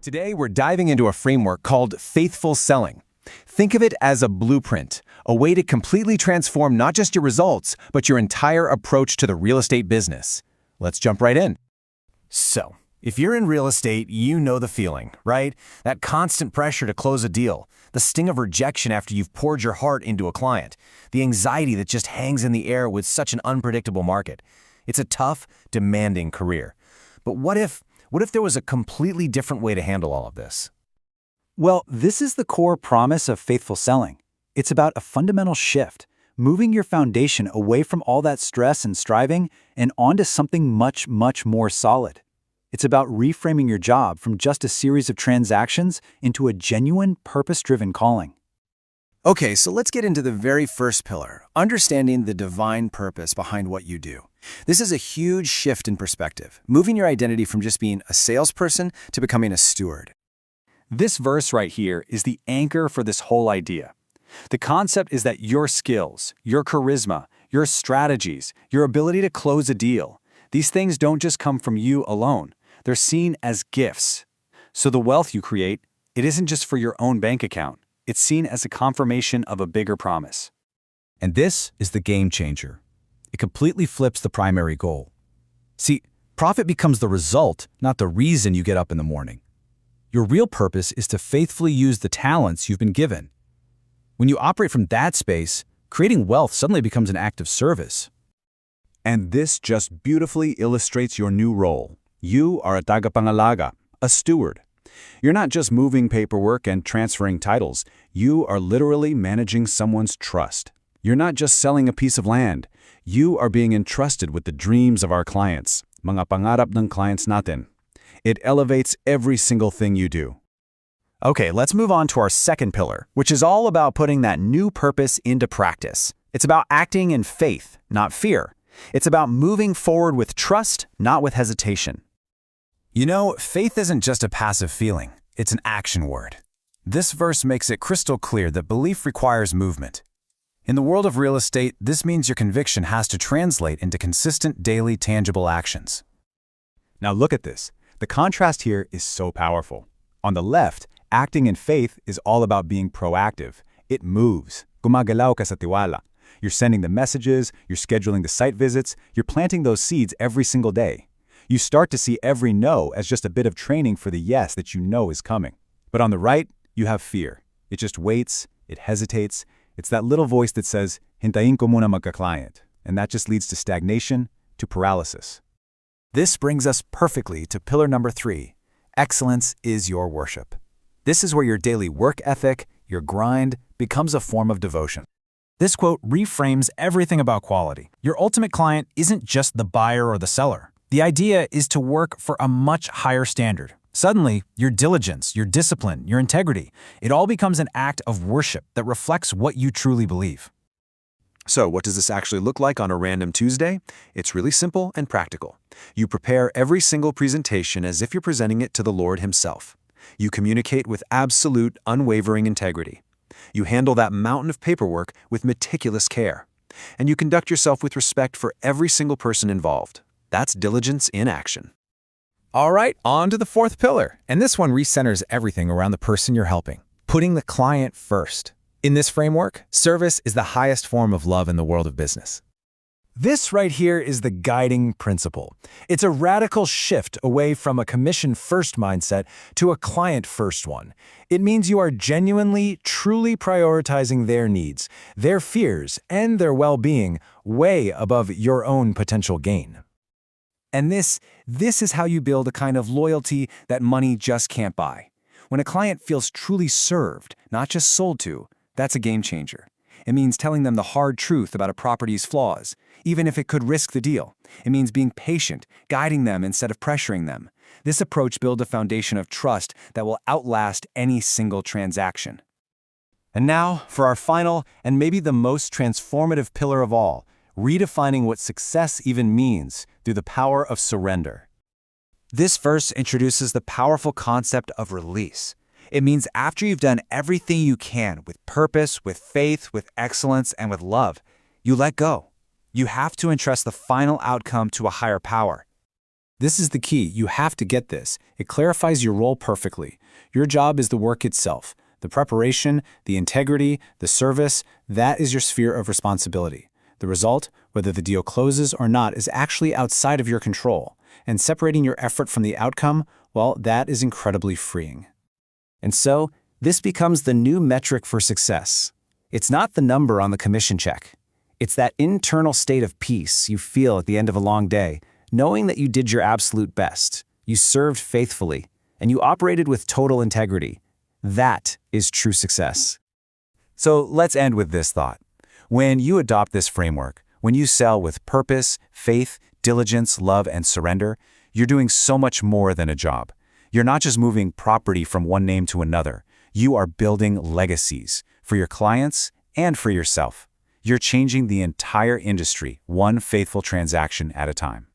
Today, we're diving into a framework called Faithful Selling. Think of it as a blueprint, a way to completely transform not just your results, but your entire approach to the real estate business. Let's jump right in. So, if you're in real estate, you know the feeling, right? That constant pressure to close a deal, the sting of rejection after you've poured your heart into a client, the anxiety that just hangs in the air with such an unpredictable market. It's a tough, demanding career. But what if there was a completely different way to handle all of this? Well, this is the core promise of Faithful Selling. It's about a fundamental shift, moving your foundation away from all that stress and striving and onto something much, much more solid. It's about reframing your job from just a series of transactions into a genuine, purpose-driven calling. Okay, so let's get into the very first pillar, understanding the divine purpose behind what you do. This is a huge shift in perspective, moving your identity from just being a salesperson to becoming a steward. This verse right here is the anchor for this whole idea. The concept is that your skills, your charisma, your strategies, your ability to close a deal, these things don't just come from you alone. They're seen as gifts. So the wealth you create, it isn't just for your own bank account. It's seen as a confirmation of a bigger promise. And this is the game changer. It completely flips the primary goal. See, profit becomes the result, not the reason you get up in the morning. Your real purpose is to faithfully use the talents you've been given. When you operate from that space, creating wealth suddenly becomes an act of service. And this just beautifully illustrates your new role. You are a tagapangalaga, a steward. You're not just moving paperwork and transferring titles. You are literally managing someone's trust. You're not just selling a piece of land. You are being entrusted with the dreams of our clients, mga pangarap ng clients natin. It elevates every single thing you do. Okay, let's move on to our second pillar, which is all about putting that new purpose into practice. It's about acting in faith, not fear. It's about moving forward with trust, not with hesitation. You know, faith isn't just a passive feeling, it's an action word. This verse makes it crystal clear that belief requires movement. In the world of real estate, this means your conviction has to translate into consistent, daily, tangible actions. Now look at this. The contrast here is so powerful. On the left, acting in faith is all about being proactive. It moves. Gumagalaw ka sa tiwala. You're sending the messages, you're scheduling the site visits, you're planting those seeds every single day. You start to see every no as just a bit of training for the yes that you know is coming. But on the right, you have fear. It just waits, it hesitates. It's that little voice that says, hintayin ko muna magka-client. And that just leads to stagnation, to paralysis. This brings us perfectly to pillar number 3. Excellence is your worship. This is where your daily work ethic, your grind, becomes a form of devotion. This quote reframes everything about quality. Your ultimate client isn't just the buyer or the seller. The idea is to work for a much higher standard. Suddenly, your diligence, your discipline, your integrity, it all becomes an act of worship that reflects what you truly believe. So, what does this actually look like on a random Tuesday? It's really simple and practical. You prepare every single presentation as if you're presenting it to the Lord Himself. You communicate with absolute, unwavering integrity. You handle that mountain of paperwork with meticulous care. And you conduct yourself with respect for every single person involved. That's diligence in action. All right, on to the fourth pillar. And this one recenters everything around the person you're helping, putting the client first. In this framework, service is the highest form of love in the world of business. This right here is the guiding principle. It's a radical shift away from a commission-first mindset to a client-first one. It means you are genuinely, truly prioritizing their needs, their fears, and their well-being way above your own potential gain. And this is how you build a kind of loyalty that money just can't buy. When a client feels truly served, not just sold to, that's a game changer. It means telling them the hard truth about a property's flaws, even if it could risk the deal. It means being patient, guiding them instead of pressuring them. This approach builds a foundation of trust that will outlast any single transaction. And now, for our final and maybe the most transformative pillar of all, redefining what success even means through the power of surrender. This verse introduces the powerful concept of release. It means after you've done everything you can with purpose, with faith, with excellence, and with love, you let go. You have to entrust the final outcome to a higher power. This is the key. You have to get this. It clarifies your role perfectly. Your job is the work itself. The preparation, the integrity, the service, that is your sphere of responsibility. The result, whether the deal closes or not, is actually outside of your control. And separating your effort from the outcome, well, that is incredibly freeing. And so, this becomes the new metric for success. It's not the number on the commission check. It's that internal state of peace you feel at the end of a long day, knowing that you did your absolute best, you served faithfully, and you operated with total integrity. That is true success. So let's end with this thought. When you adopt this framework, when you sell with purpose, faith, diligence, love, and surrender, you're doing so much more than a job. You're not just moving property from one name to another. You are building legacies for your clients and for yourself. You're changing the entire industry, one faithful transaction at a time.